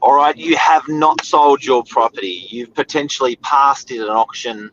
All right, you have not sold your property. You've potentially passed it at an auction.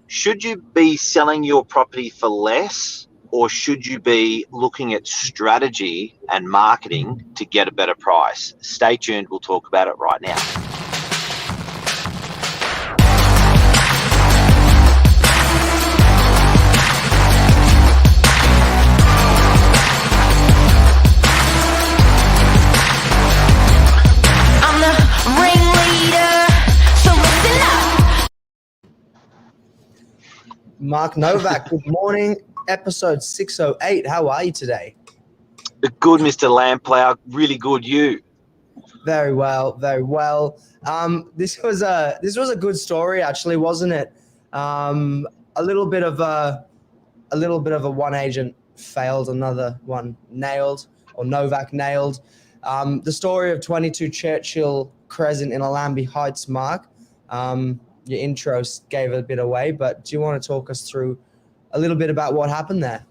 Should you be selling your property for less, or should you be looking at strategy and marketing to get a better price? Stay tuned. We'll talk about it right now. Mark Novak, good morning. Episode 608. How are you today? Good, Mr. Lamplough. Really good. You? Very well, very well. This was a good story, actually, wasn't it? A little bit of a one agent failed, another one nailed, or Novak nailed. The story of 22 Churchill Crescent in Allambie Heights, Mark. Your intro gave it a bit away, but do you want to talk us through a little bit about what happened there?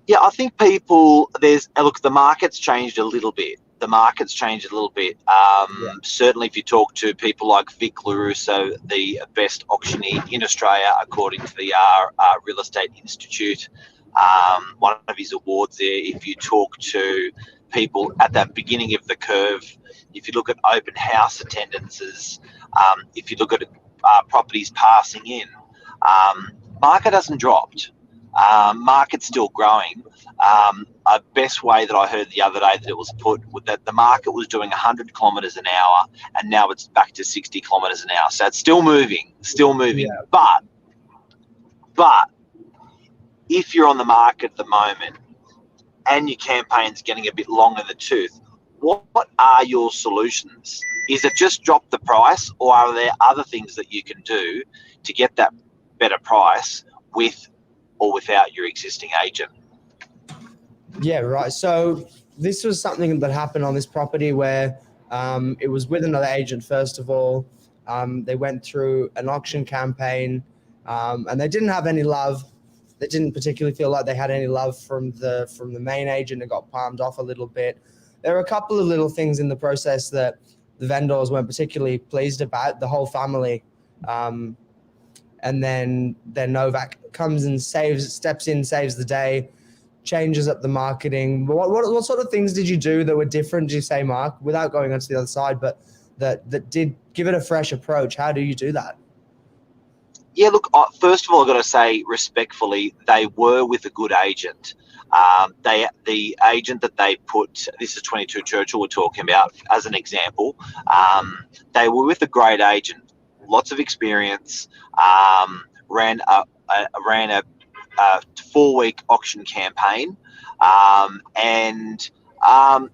Yeah, I think look, the market's changed a little bit. Certainly if you talk to people like Vic LaRusso, the best auctioneer in Australia, according to the Real Estate Institute, one of his awards there. If you talk to people at the beginning of the curve, if you look at open house attendances, if you look at properties passing in, market hasn't dropped. Market's still growing. A best way that I heard the other day that it was put, that the market was doing 100 kilometres an hour, and now it's back to 60 kilometres an hour. So it's still moving. Yeah. But if you're on the market at the moment and your campaign's getting a bit long in the tooth, what are your solutions? Is it just drop the price, or are there other things that you can do to get that better price with or without your existing agent? Yeah, right. So this was something that happened on this property where it was with another agent, first of all. They went through an auction campaign and they didn't have any love. They didn't particularly feel like they had any love from the main agent. It got palmed off a little bit. There were a couple of little things in the process that the vendors weren't particularly pleased about, the whole family. And then Novak comes and steps in, saves the day, changes up the marketing. What sort of things did you do that were different, do you say, Mark, without going on to the other side, but that did give it a fresh approach? How do you do that? Yeah, look, first of all, I've got to say respectfully, they were with a good agent. The agent that they put, this is 22 Churchill we're talking about, as an example, they were with a great agent, lots of experience, ran a 4-week auction campaign, and I've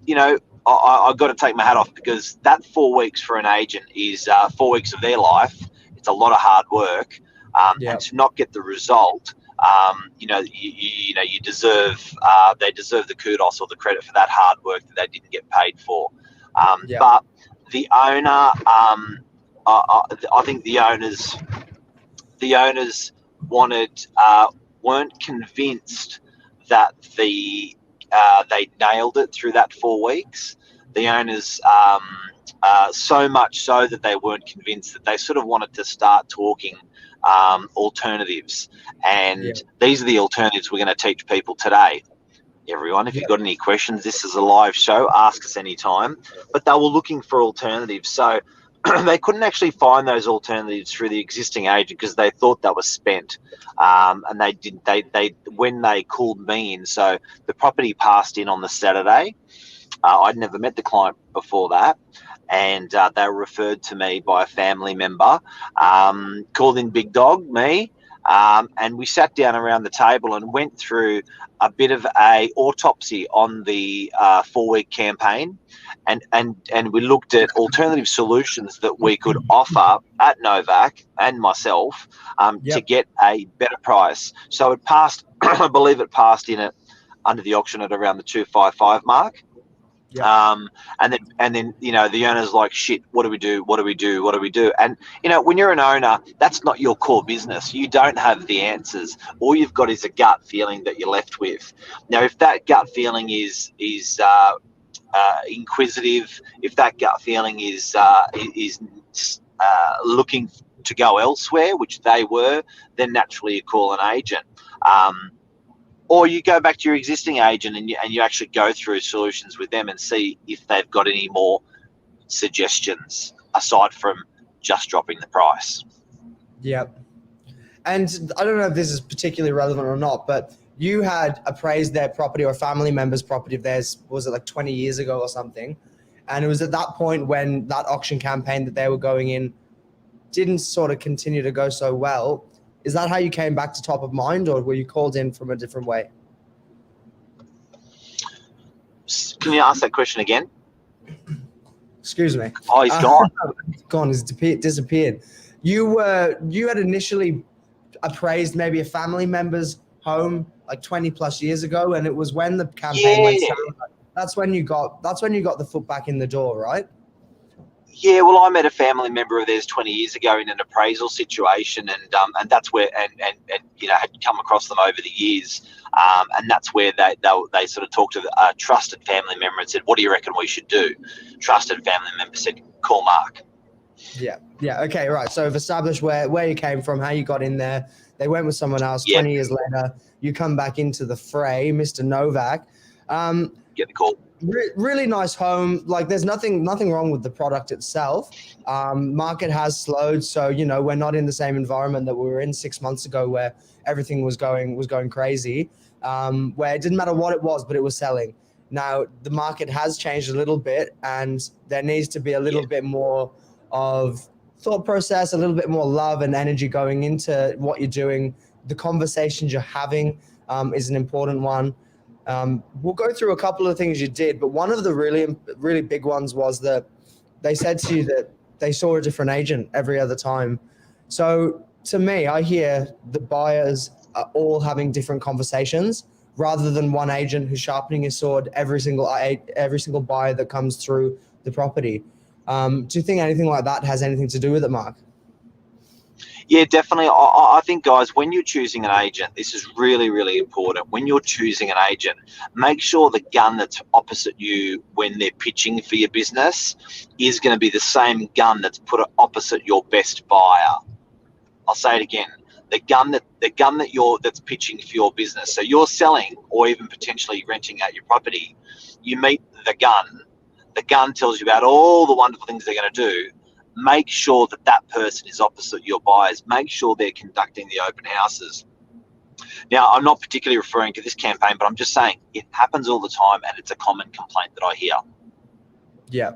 got to take my hat off, because that 4 weeks for an agent is 4 weeks of their life. It's a lot of hard work, and to not get the result, you deserve. They deserve the kudos or the credit for that hard work that they didn't get paid for. But the owner, I think the owners weren't convinced that they nailed it through that 4 weeks. The owners, so much so that they weren't convinced, that they sort of wanted to start talking alternatives. And these are the alternatives we're going to teach people today. Everyone, if you've got any questions, this is a live show. Ask us anytime. But they were looking for alternatives. So they couldn't actually find those alternatives through the existing agent, because they thought that was spent. And they didn't. They when they called me in, so the property passed in on the Saturday. I'd never met the client before that, and they were referred to me by a family member. Called in Big Dog, me, and we sat down around the table and went through a bit of a autopsy on the 4-week campaign, and we looked at alternative solutions that we could offer at Novak and myself to get a better price. So it passed. I believe it passed in it under the auction at around the 255 mark. And then the owner's like, shit, what do we do? And when you're an owner, that's not your core business. You don't have the answers. All you've got is a gut feeling that you're left with. Now, if that gut feeling is inquisitive, if that gut feeling is looking to go elsewhere, which they were, then naturally you call an agent. Or you go back to your existing agent and you actually go through solutions with them and see if they've got any more suggestions aside from just dropping the price. Yep. And I don't know if this is particularly relevant or not, but you had appraised their property or a family member's property of theirs, was it like 20 years ago or something? And it was at that point when that auction campaign that they were going in didn't sort of continue to go so well. Is that how you came back to top of mind, or were you called in from a different way? Can you ask that question again? Excuse me. Oh, he's gone. Gone. He's disappeared. You had initially appraised maybe a family member's home like 20 plus years ago, and it was when the campaign went down. That's when you got the foot back in the door, right? Yeah, well, I met a family member of theirs 20 years ago in an appraisal situation, and that's where and had come across them over the years, and that's where they sort of talked to a trusted family member and said, "What do you reckon we should do?" Trusted family member said, "Call Mark." Yeah. Okay, right. So we've established where you came from, how you got in there. They went with someone else. Yep. 20 years later, you come back into the fray, Mr. Novak. Get the call. Really nice home. Like, there's nothing wrong with the product itself. Market has slowed, so we're not in the same environment that we were in 6 months ago, where everything was going crazy. Where it didn't matter what it was, but it was selling. Now the market has changed a little bit, and there needs to be a little bit more of thought process, a little bit more love and energy going into what you're doing. The conversations you're having is an important one. We'll go through a couple of things you did, but one of the really big ones was that they said to you that they saw a different agent every other time. So to me, I hear the buyers are all having different conversations rather than one agent who's sharpening his sword every single buyer that comes through the property. Do you think anything like that has anything to do with it, Mark? Yeah, definitely. I think, guys, when you're choosing an agent, this is really, really important. When you're choosing an agent, make sure the gun that's opposite you when they're pitching for your business is going to be the same gun that's put opposite your best buyer. I'll say it again. The gun that's pitching for your business. So you're selling or even potentially renting out your property. You meet the gun. The gun tells you about all the wonderful things they're going to do. Make sure that person is opposite your buyers. Make sure they're conducting the open houses. Now, I'm not particularly referring to this campaign, but I'm just saying it happens all the time, and it's a common complaint that I hear. Yeah.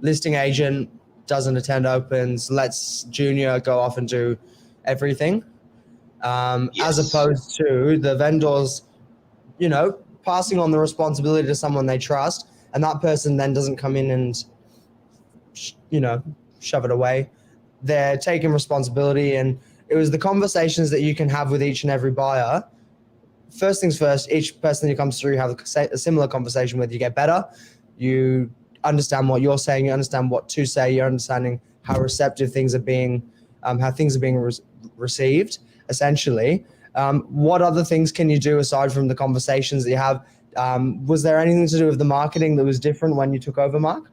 Listing agent doesn't attend opens, lets junior go off and do everything, as opposed to the vendors, passing on the responsibility to someone they trust, and that person then doesn't come in and shove it away. They're taking responsibility, and it was the conversations that you can have with each and every buyer. First things first, each person who comes through, you have a similar conversation with. You get better. You understand what you're saying. You understand what to say. You're understanding how receptive things are being, received, essentially. What other things can you do aside from the conversations that you have? Was there anything to do with the marketing that was different when you took over, Mark?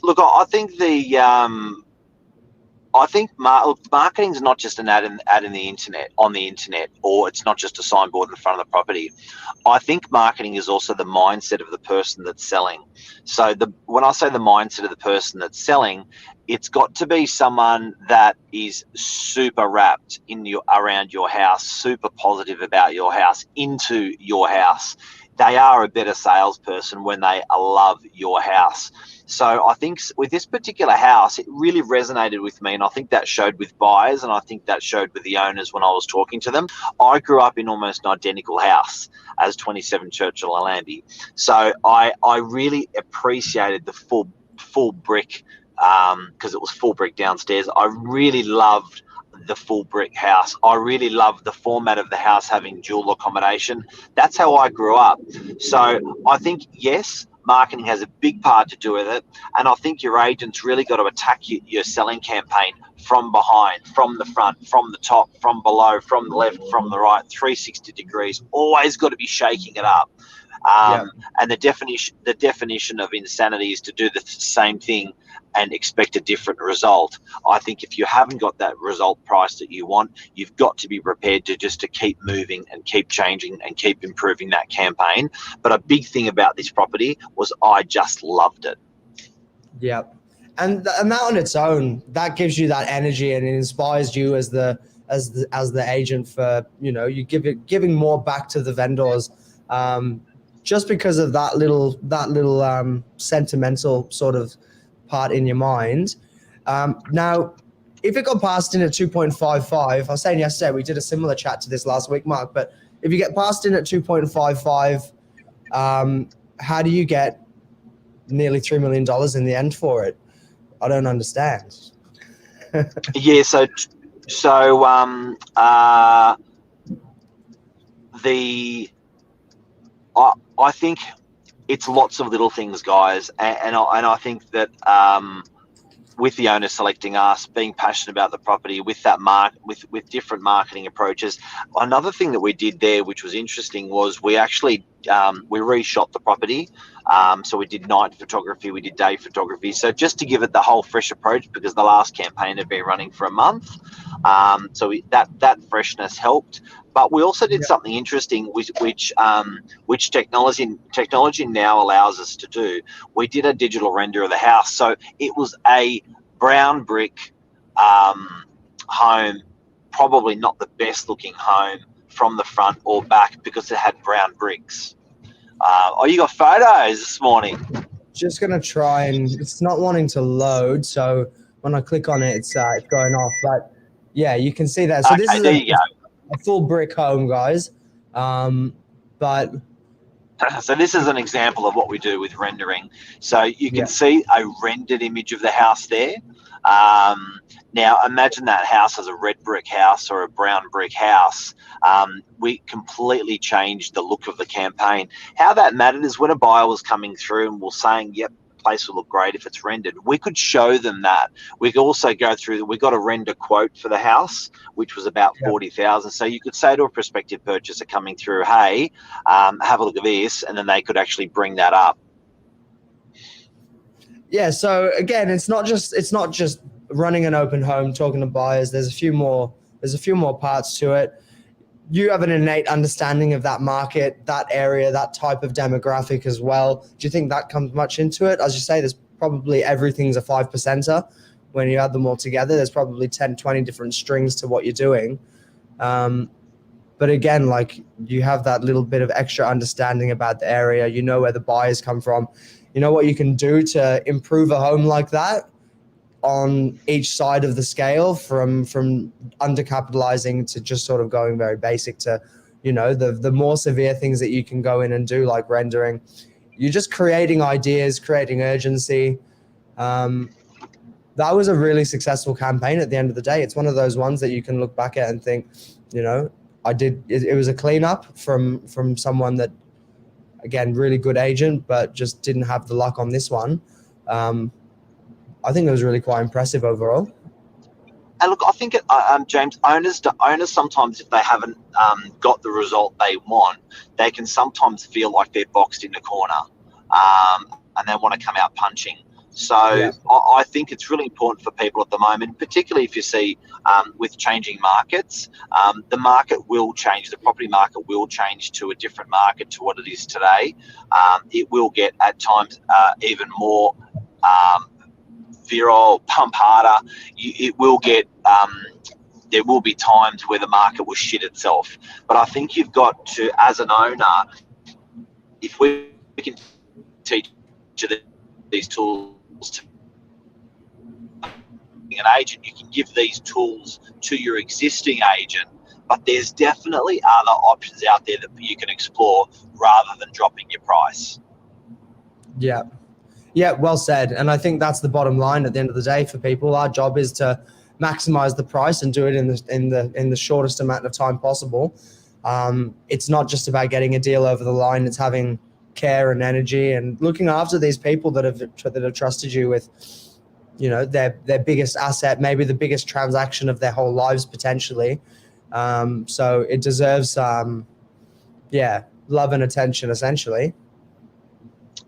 Look, I think marketing is not just an ad in the internet, on the internet, or it's not just a signboard in front of the property. I think marketing is also the mindset of the person that's selling. So when I say the mindset of the person that's selling, it's got to be someone that is super wrapped around your house, super positive about your house, into your house. They are a better salesperson when they love your house. So I think with this particular house, it really resonated with me, and I think that showed with buyers, and I think that showed with the owners when I was talking to them. I grew up in almost an identical house as 27 Churchill and Lambie, so I really appreciated the full brick, because it was full brick downstairs. I really loved the full brick house. I really loved the format of the house having dual accommodation. That's how I grew up. So I think, yes, marketing has a big part to do with it, and I think your agent's really got to attack your selling campaign from behind, from the front, from the top, from below, from the left, from the right, 360 degrees. Always got to be shaking it up. Yeah. And the definition of insanity is to do the same thing and expect a different result. I think if you haven't got that result price that you want, you've got to be prepared to keep moving and keep changing and keep improving that campaign. But a big thing about this property was I just loved it. Yeah. And that on its own, that gives you that energy and it inspires you as the agent for, you giving more back to the vendors, just because of that little sentimental sort of part in your mind. Now, if it got passed in at 2.55, I was saying yesterday, we did a similar chat to this last week, Mark, but if you get passed in at 2.55, how do you get nearly $3 million in the end for it? I don't understand. Yeah, I think it's lots of little things, guys, and I think that with the owner selecting us, being passionate about the property, with that with different marketing approaches. Another thing that we did there, which was interesting, was we actually we reshot the property. So we did night photography, we did day photography. So just to give it the whole fresh approach, because the last campaign had been running for a month. That freshness helped. But we also did something interesting, which technology now allows us to do. We did a digital render of the house, so it was a brown brick home, probably not the best looking home from the front or back because it had brown bricks. You got photos this morning. Just gonna try, and it's not wanting to load, so when I click on it, it's going off. But yeah, you can see that. So okay, this is there you go. a full brick home, guys. But so this is an example of what we do with rendering. So you can see a rendered image of the house there. Now imagine that house as a red brick house or a brown brick house. We completely changed the look of the campaign. How that mattered is when a buyer was coming through and was saying, yep, place will look great if it's rendered, we could show them that. We could also go through, we got a render quote for the house, which was about 40,000. So you could say to a prospective purchaser coming through, hey, have a look at this, and then they could actually bring that up. Yeah, so again, it's not just running an open home, talking to buyers. There's a few more parts to it. You have an innate understanding of that market, that area, that type of demographic as well. Do you think that comes much into it? As you say, there's probably everything's a 5%er. When you add them all together, there's probably 10, 20 different strings to what you're doing. But again, like, you have that little bit of extra understanding about the area. You know where the buyers come from. You know what you can do to improve a home like that on each side of the scale, from undercapitalizing to just sort of going very basic to, the more severe things that you can go in and do, like rendering. You're just creating ideas, creating urgency. That was a really successful campaign at the end of the day. It's one of those ones that you can look back at and think, it was a cleanup from someone that, again, really good agent, but just didn't have the luck on this one. I think it was really quite impressive overall. And look, I think, James, owners sometimes, if they haven't got the result they want, they can sometimes feel like they're boxed in a corner, and they want to come out punching. So I think it's really important for people at the moment, particularly if you see with changing markets, the market will change. The property market will change to a different market to what it is today. It will get at times even more virile, pump harder. It will get, there will be times where the market will shit itself. But I think you've got to, as an owner, if we can teach you these tools to an agent, you can give these tools to your existing agent, but there's definitely other options out there that you can explore rather than dropping your price. Yeah, well said. And I think that's the bottom line at the end of the day for people. Our job is to maximize the price and do it in the shortest amount of time possible. It's not just about getting a deal over the line. It's having care and energy and looking after these people that have trusted you with, their biggest asset, maybe the biggest transaction of their whole lives potentially. So it deserves, love and attention, essentially.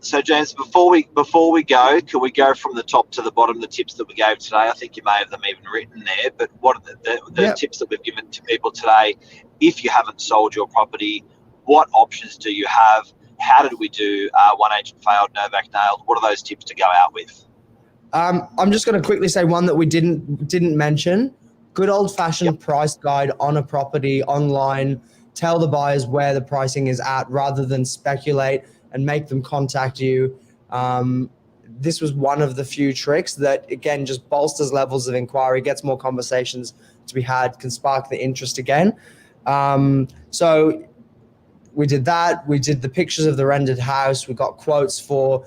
So, James, before we go, can we go from the top to the bottom, the tips that we gave today? I think you may have them even written there, but what are the tips that we've given to people today? If you haven't sold your property, what options do you have? How did we do? One agent failed, Novak nailed. What are those tips to go out with? I'm just going to quickly say one that we didn't mention. Good old-fashioned price guide on a property online. Tell the buyers where the pricing is at rather than speculate and make them contact you. This was one of the few tricks that, again, just bolsters levels of inquiry, gets more conversations to be had, can spark the interest again. So we did that. We did the pictures of the rendered house. We got quotes for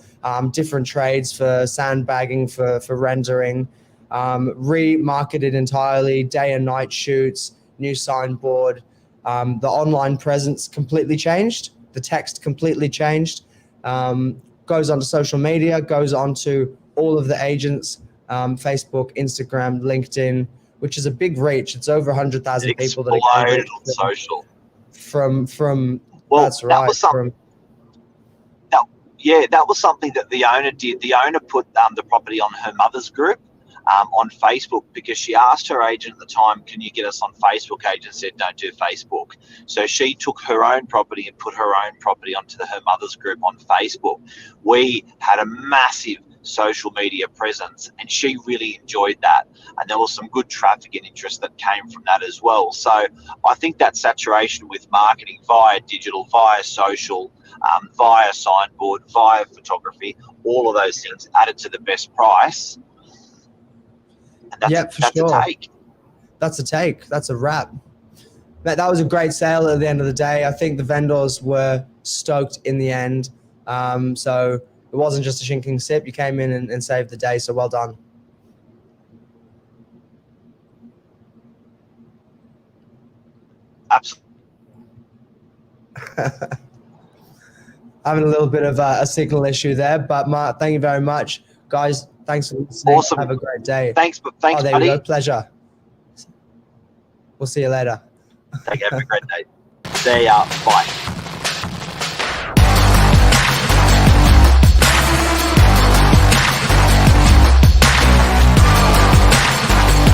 different trades, for sandbagging, for rendering, remarketed entirely, day and night shoots, new signboard. The online presence completely changed. The text completely changed. Goes onto social media, goes onto all of the agents, Facebook, Instagram, LinkedIn, which is a big reach. It's over 100,000 people that are exploded on social. From well, that's right. That was something. That was something that the owner did. The owner put the property on her mother's group on Facebook because she asked her agent at the time, "Can you get us on Facebook?" Agent said, "Don't do Facebook." So she took her own property and put her own property onto her mother's group on Facebook. We had a massive social media presence and she really enjoyed that, and there was some good traffic and interest that came from that as well. So I think that saturation with marketing via digital, via social, via signboard, via photography, all of those things added to the best price. And that's a take. That's a take. That's a wrap. That was a great sale at the end of the day. I think the vendors were stoked in the end. So it wasn't just a shrinking sip. You came in and saved the day. So well done. Absolutely. Having a little bit of a signal issue there, but Mark, thank you very much, guys. Thanks for listening. Awesome. Have a great day. Thanks, there buddy. We go. Pleasure. We'll see you later. Have a great day. See ya. Bye.